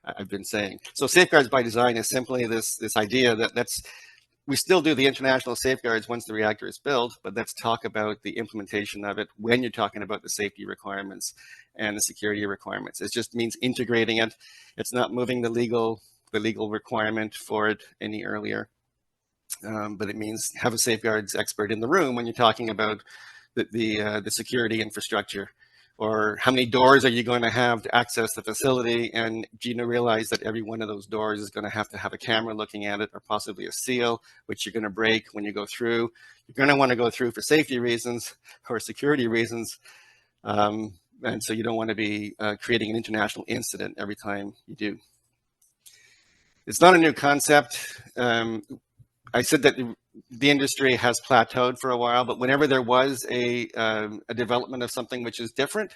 I've been saying. So safeguards by design is simply this idea that we still do the international safeguards once the reactor is built, but let's talk about the implementation of it when you're talking about the safety requirements and the security requirements. It just means integrating it. It's not moving the legal requirement for it any earlier, but it means have a safeguards expert in the room when you're talking about the security infrastructure, or how many doors are you going to have to access the facility, and do you realize that every one of those doors is going to have a camera looking at it, or possibly a seal, which you're going to break when you go through. You're going to want to go through for safety reasons or security reasons, and so you don't want to be creating an international incident every time you do. It's not a new concept. I said that the industry has plateaued for a while, but whenever there was a development of something which is different,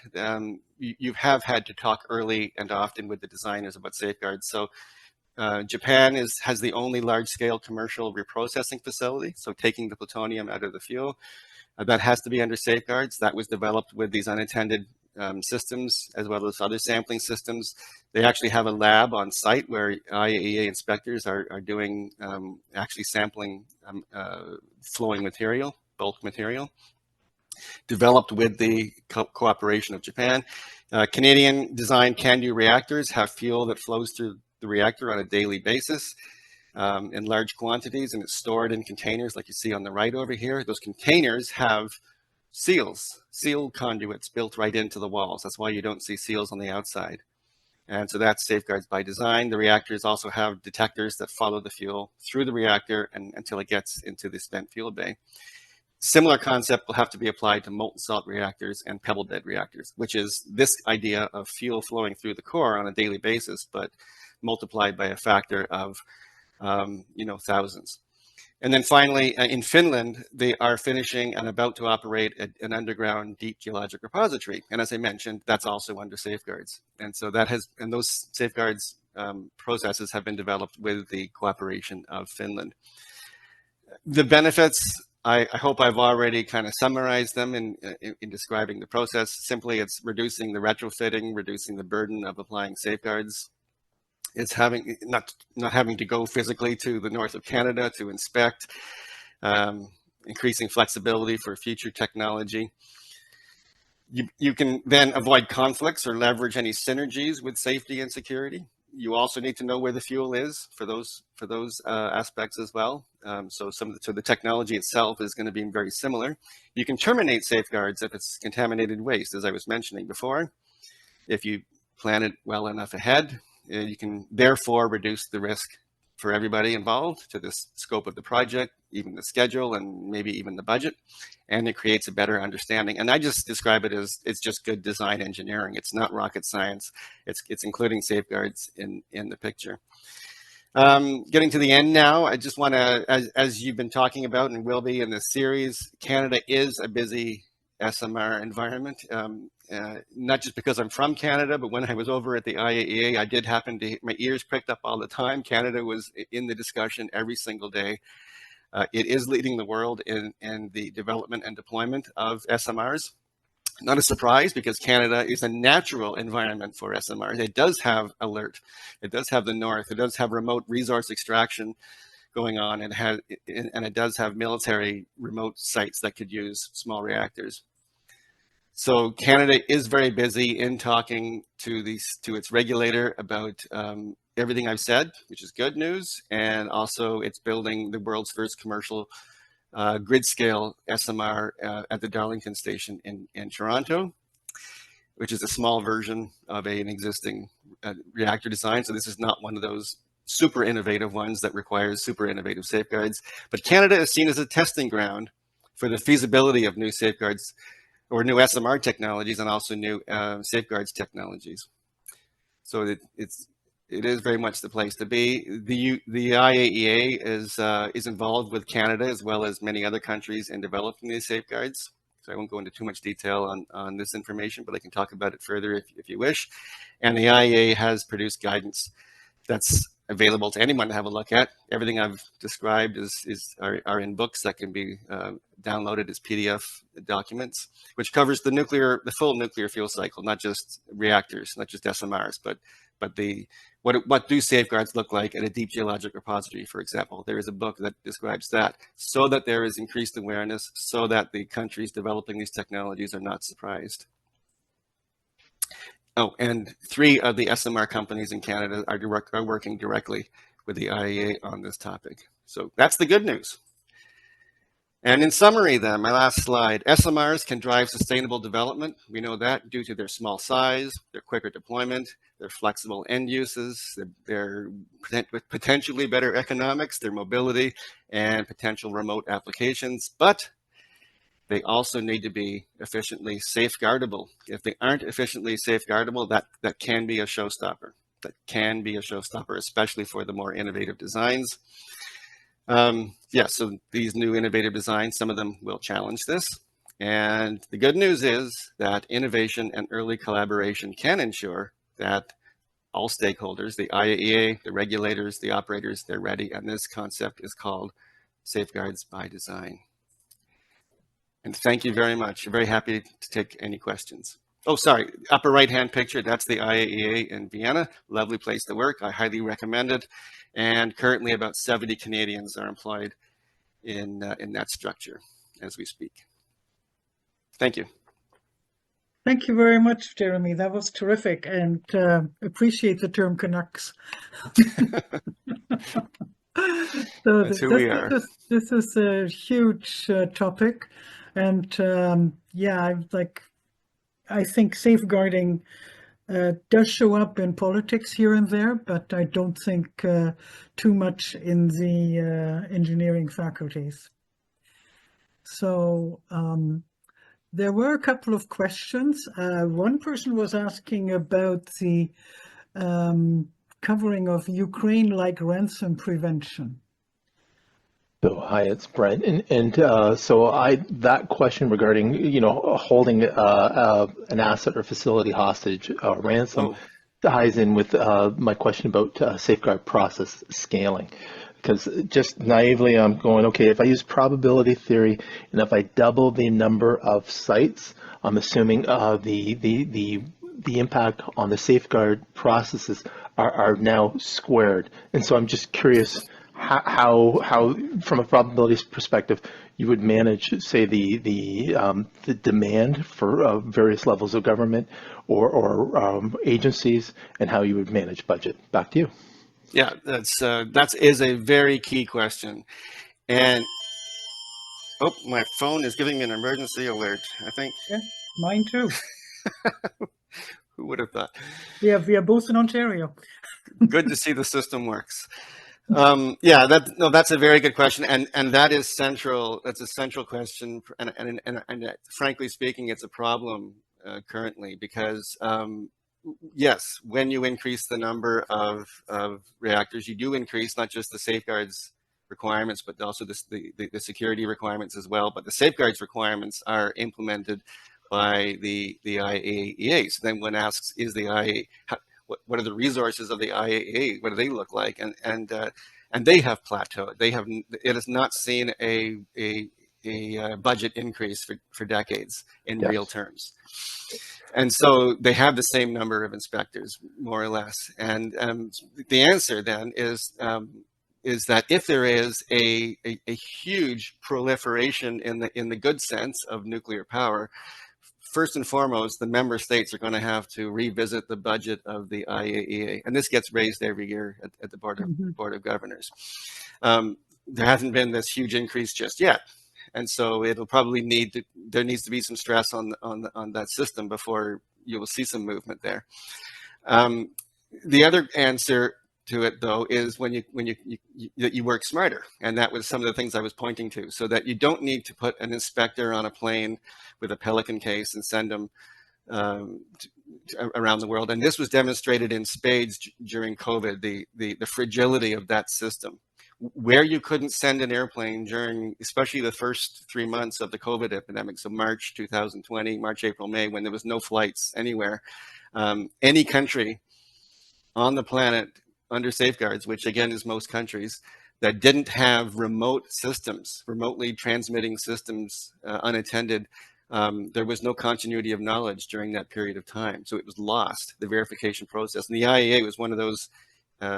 you have had to talk early and often with the designers about safeguards. So Japan has the only large-scale commercial reprocessing facility, so taking the plutonium out of the fuel. That has to be under safeguards. That was developed with these unattended systems, as well as other sampling systems. They actually have a lab on site where IAEA inspectors are doing actually sampling flowing material, bulk material, developed with the cooperation of Japan. Canadian designed CANDU reactors have fuel that flows through the reactor on a daily basis in large quantities, and it's stored in containers like you see on the right over here. Those containers have seal conduits built right into the walls. That's why you don't see seals on the outside. And so that's safeguards by design. The reactors also have detectors that follow the fuel through the reactor and until it gets into the spent fuel bay. Similar concept will have to be applied to molten salt reactors and pebble bed reactors, which is this idea of fuel flowing through the core on a daily basis, but multiplied by a factor of thousands. And then finally, in Finland, they are finishing and about to operate an underground deep geologic repository. And as I mentioned, that's also under safeguards. And so those safeguards processes have been developed with the cooperation of Finland. The benefits, I hope I've already kind of summarized them in describing the process. Simply, it's reducing the retrofitting, reducing the burden of applying safeguards. It's not having to go physically to the north of Canada to inspect, increasing flexibility for future technology. You can then avoid conflicts or leverage any synergies with safety and security. You also need to know where the fuel is for those aspects as well. So the technology itself is going to be very similar. You can terminate safeguards if it's contaminated waste, as I was mentioning before. If you plan it well enough ahead, you can therefore reduce the risk for everybody involved to the scope of the project, even the schedule, and maybe even the budget. And it creates a better understanding. And I just describe it as it's just good design engineering. It's not rocket science. It's including safeguards in the picture. Getting to the end now, I just want to, as you've been talking about and will be in this series, Canada is a busy SMR environment. Not just because I'm from Canada, but when I was over at the IAEA, I did happen to, my ears pricked up all the time. Canada was in the discussion every single day. It is leading the world in the development and deployment of SMRs. Not a surprise, because Canada is a natural environment for SMRs. It does have alert. It does have the north. It does have remote resource extraction going on, and it does have military remote sites that could use small reactors. So Canada is very busy in talking to its regulator about everything I've said, which is good news, and also it's building the world's first commercial grid scale SMR at the Darlington station in Toronto, which is a small version of an existing reactor design. So this is not one of those super innovative ones that requires super innovative safeguards. But Canada is seen as a testing ground for the feasibility of new safeguards or new SMR technologies, and also new safeguards technologies. So it is very much the place to be. The IAEA is involved with Canada as well as many other countries in developing these safeguards. So I won't go into too much detail on this information, but I can talk about it further if you wish. And the IAEA has produced guidance that's available to anyone to have a look at. Everything I've described are in books that can be downloaded as PDF documents, which covers the full nuclear fuel cycle, not just reactors, not just SMRs, but But what do safeguards look like at a deep geologic repository, for example? There is a book that describes that, so that there is increased awareness, so that the countries developing these technologies are not surprised. Oh, and 3 of the SMR companies in Canada are working directly with the IAEA on this topic. So that's the good news. And in summary then, my last slide, SMRs can drive sustainable development. We know that due to their small size, their quicker deployment, their flexible end uses, their potentially better economics, their mobility, and potential remote applications. But they also need to be efficiently safeguardable. If they aren't efficiently safeguardable, that can be a showstopper. That can be a showstopper, especially for the more innovative designs. So these new innovative designs, some of them will challenge this. And the good news is that innovation and early collaboration can ensure that all stakeholders, the IAEA, the regulators, the operators, they're ready. And this concept is called safeguards by design. And thank you very much. I'm very happy to take any questions. Oh, sorry, upper right-hand picture, that's the IAEA in Vienna. Lovely place to work. I highly recommend it. And currently about 70 Canadians are employed in that structure as we speak. Thank you. Thank you very much, Jeremy. That was terrific, and appreciate the term Canucks. So That's who we are. This is a huge topic, and yeah, I think safeguarding does show up in politics here and there, but I don't think too much in the engineering faculties. So there were a couple of questions. One person was asking about the covering of Ukraine-like ransom prevention. So hi, it's Brent, and so that question regarding holding an asset or facility hostage ransom ties in with my question about safeguard process scaling, because just naively I'm going, okay, if I use probability theory and if I double the number of sites, I'm assuming the impact on the safeguard processes are now squared, and so I'm just curious how from a probabilities perspective you would manage, say, the demand for various levels of government or agencies, and how you would manage budget. Back to you. Yeah, that is a very key question. And oh, my phone is giving me an emergency alert, I think. Yeah, mine too. Who would have thought? We are both in Ontario. Good to see the system works. Yeah, that's a very good question, and that is central. That's a central question, and frankly speaking, it's a problem currently, because yes, when you increase the number of reactors, you do increase not just the safeguards requirements, but also the security requirements as well. But the safeguards requirements are implemented by the IAEA. So then one asks, is the IAEA, what are the resources of the IAEA? What do they look like? And they have plateaued. It has not seen a budget increase for decades in real terms. And so they have the same number of inspectors, more or less. And the answer then is that if there is a huge proliferation in the good sense of nuclear power, first and foremost, the member states are going to have to revisit the budget of the IAEA, and this gets raised every year at the Board of Governors. There hasn't been this huge increase just yet, and so it'll probably there needs to be some stress on that system before you will see some movement there. The other answer to it, though, is when you work smarter, and that was some of the things I was pointing to, so that you don't need to put an inspector on a plane with a Pelican case and send them around the world. And this was demonstrated in spades during COVID, the fragility of that system, where you couldn't send an airplane during, especially the first 3 months of the COVID epidemic, so March 2020, March, April, May, when there was no flights anywhere. Any country on the planet under safeguards, which again is most countries, that didn't have remote systems, remotely transmitting systems unattended, there was no continuity of knowledge during that period of time. So it was lost, the verification process. And the IAEA was one of those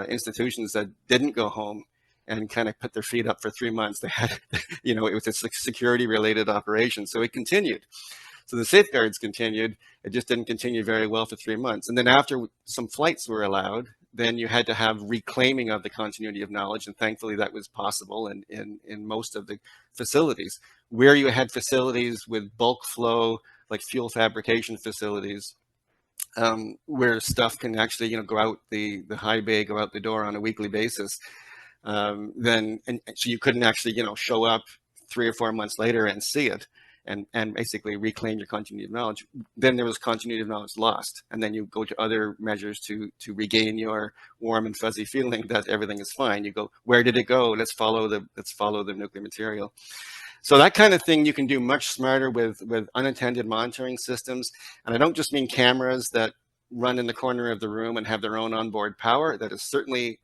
institutions that didn't go home and kind of put their feet up for 3 months. They had, it was a security related operation. So it continued. So the safeguards continued. It just didn't continue very well for 3 months. And then after some flights were allowed, then you had to have reclaiming of the continuity of knowledge. And thankfully that was possible in most of the facilities. Where you had facilities with bulk flow, like fuel fabrication facilities, where stuff can actually, go out the high bay, go out the door on a weekly basis, then, and so you couldn't actually, show up 3 or 4 months later and see it. And basically reclaim your continuity of knowledge, then there was continuity of knowledge lost. And then you go to other measures to regain your warm and fuzzy feeling that everything is fine. You go, where did it go? Let's follow the nuclear material. So that kind of thing you can do much smarter with unattended monitoring systems. And I don't just mean cameras that run in the corner of the room and have their own onboard power. That is certainly,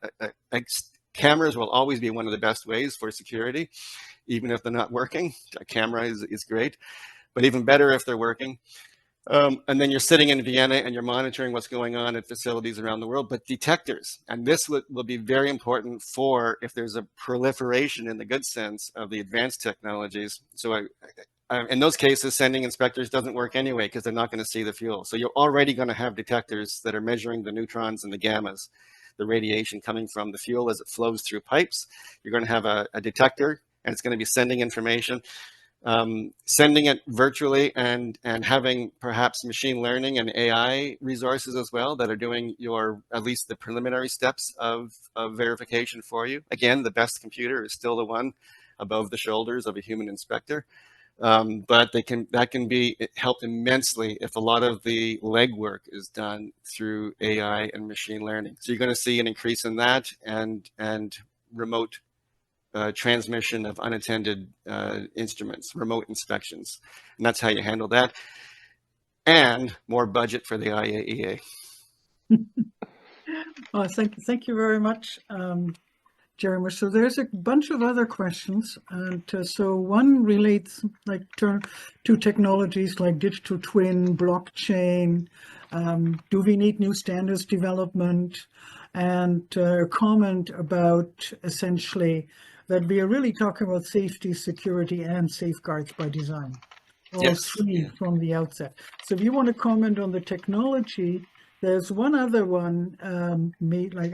cameras will always be one of the best ways for security. Even if they're not working, a camera is great, but even better if they're working. And then you're sitting in Vienna and you're monitoring what's going on at facilities around the world, but detectors. And this will be very important for if there's a proliferation in the good sense of the advanced technologies. So in those cases, sending inspectors doesn't work anyway because they're not going to see the fuel. So you're already going to have detectors that are measuring the neutrons and the gammas, the radiation coming from the fuel as it flows through pipes. You're going to have a detector, and it's going to be sending information, sending it virtually, and having perhaps machine learning and AI resources as well that are doing at least the preliminary steps of verification for you. Again, the best computer is still the one above the shoulders of a human inspector. But that can be helped immensely if a lot of the legwork is done through AI and machine learning. So you're going to see an increase in that and remote transmission of unattended instruments, remote inspections. And that's how you handle that. And more budget for the IAEA. Oh, thank you very much, Jeremy. So there's a bunch of other questions. And so one relates to technologies like digital twin, blockchain. Do we need new standards development? And a comment about essentially that we are really talking about safety, security, and safeguards by design. All three from the outset. So if you want to comment on the technology, there's one other one,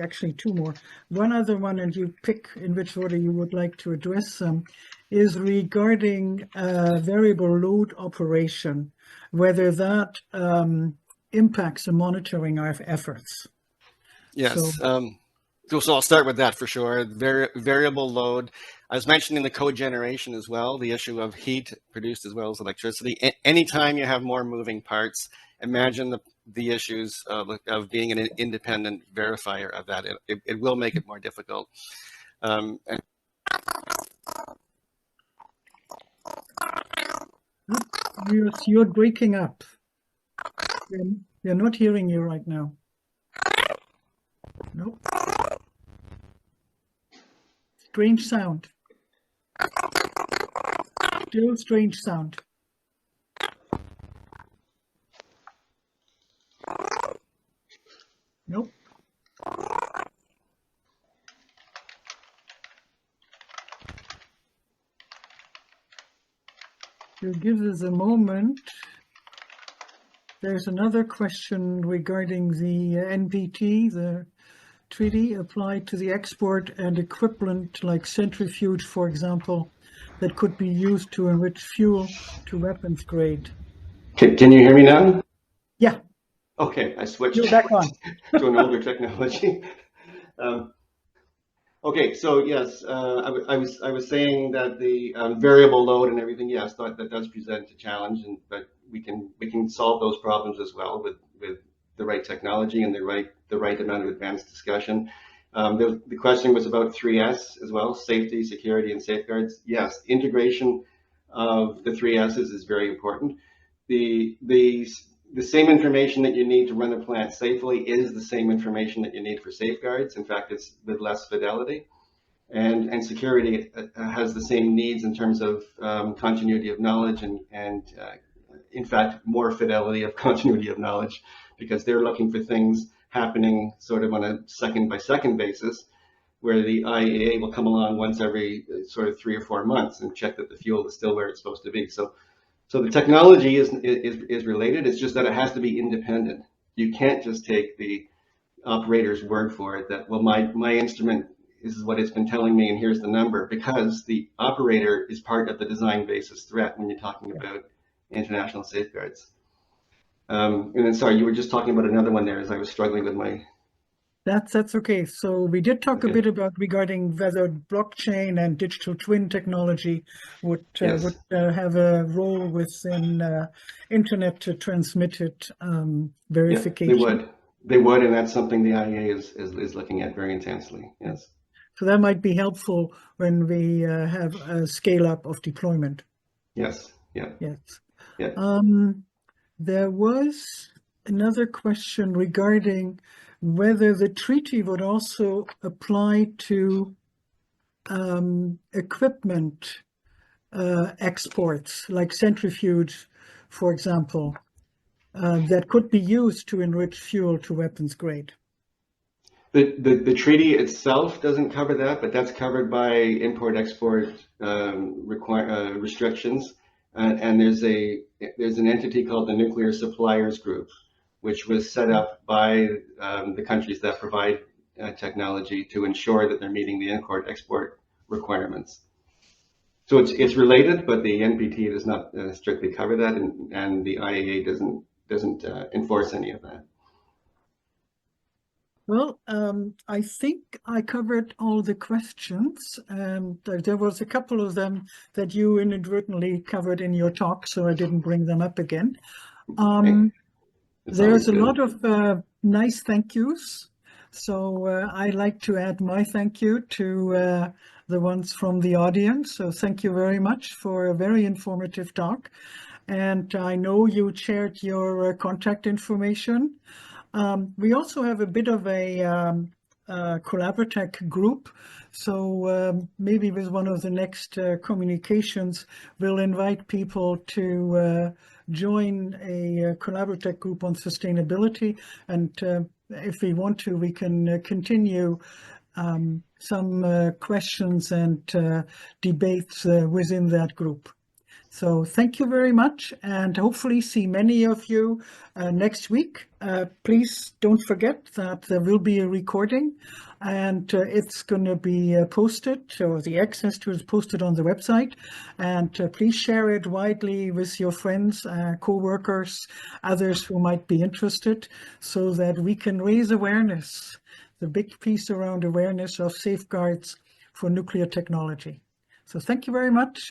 actually two more. One other one, and you pick in which order you would like to address them, is regarding variable load operation, whether that impacts the monitoring of efforts. Yes. So I'll start with that for sure. Variable load. I was mentioning the cogeneration as well, the issue of heat produced as well as electricity. Anytime you have more moving parts, imagine the issues of being an independent verifier of that. It will make it more difficult. You're breaking up. They're not hearing you right now. Nope. Strange sound. Still strange sound. Nope. So give us a moment. There's another question regarding the NPT, the treaty applied to the export and equivalent like centrifuge, for example, that could be used to enrich fuel to weapons grade. Can you hear me now? Yeah. Okay, I switched You're back on. to an older technology. Okay, so yes, I was saying that the variable load and everything, yes, that does present a challenge, but we can solve those problems as well with the right technology and the right amount of advanced discussion. The question was about 3S as well: safety, security, and safeguards. Yes, integration of the 3S's is very important. The same information that you need to run a plant safely is the same information that you need for safeguards. In fact, it's with less fidelity. And security has the same needs in terms of continuity of knowledge and in fact, more fidelity of continuity of knowledge, because they're looking for things happening sort of on a second by second basis, where the IAEA will come along once every sort of 3 or 4 months and check that the fuel is still where it's supposed to be. So the technology is related. It's just that it has to be independent. You can't just take the operator's word for it that, well, my instrument is what it's been telling me and here's the number, because the operator is part of the design basis threat when you're talking about international safeguards. And then, sorry, you were just talking about another one there as I was struggling with my... That's okay. So we did talk a bit about regarding whether blockchain and digital twin technology would have a role within internet transmitted verification. Yeah, they would, and that's something the IAEA is looking at very intensely. Yes. So that might be helpful when we have a scale up of deployment. Yes. Yeah. Yes. Yeah. There was another question regarding whether the treaty would also apply to equipment exports, like centrifuge, for example, that could be used to enrich fuel to weapons grade. The treaty itself doesn't cover that, but that's covered by import-export restrictions. And there's an entity called the Nuclear Suppliers Group, which was set up by the countries that provide technology to ensure that they're meeting the import-export requirements. So it's related, but the NPT does not strictly cover that, and the IAEA doesn't enforce any of that. Well, I think I covered all the questions, and there was a couple of them that you inadvertently covered in your talk, so I didn't bring them up again. There's a lot of nice thank yous, so I'd like to add my thank you to the ones from the audience. So thank you very much for a very informative talk, and I know you shared your contact information. We also have a bit of a Collaboratech group, so maybe with one of the next communications, we'll invite people to join a Collaboratech group on sustainability, and if we want to, we can continue some questions and debates within that group. So thank you very much, and hopefully see many of you next week. Please don't forget that there will be a recording, and it's going to be posted, or the access to it is posted on the website. And please share it widely with your friends, co-workers, others who might be interested, so that we can raise awareness, the big piece around awareness of safeguards for nuclear technology. So thank you very much.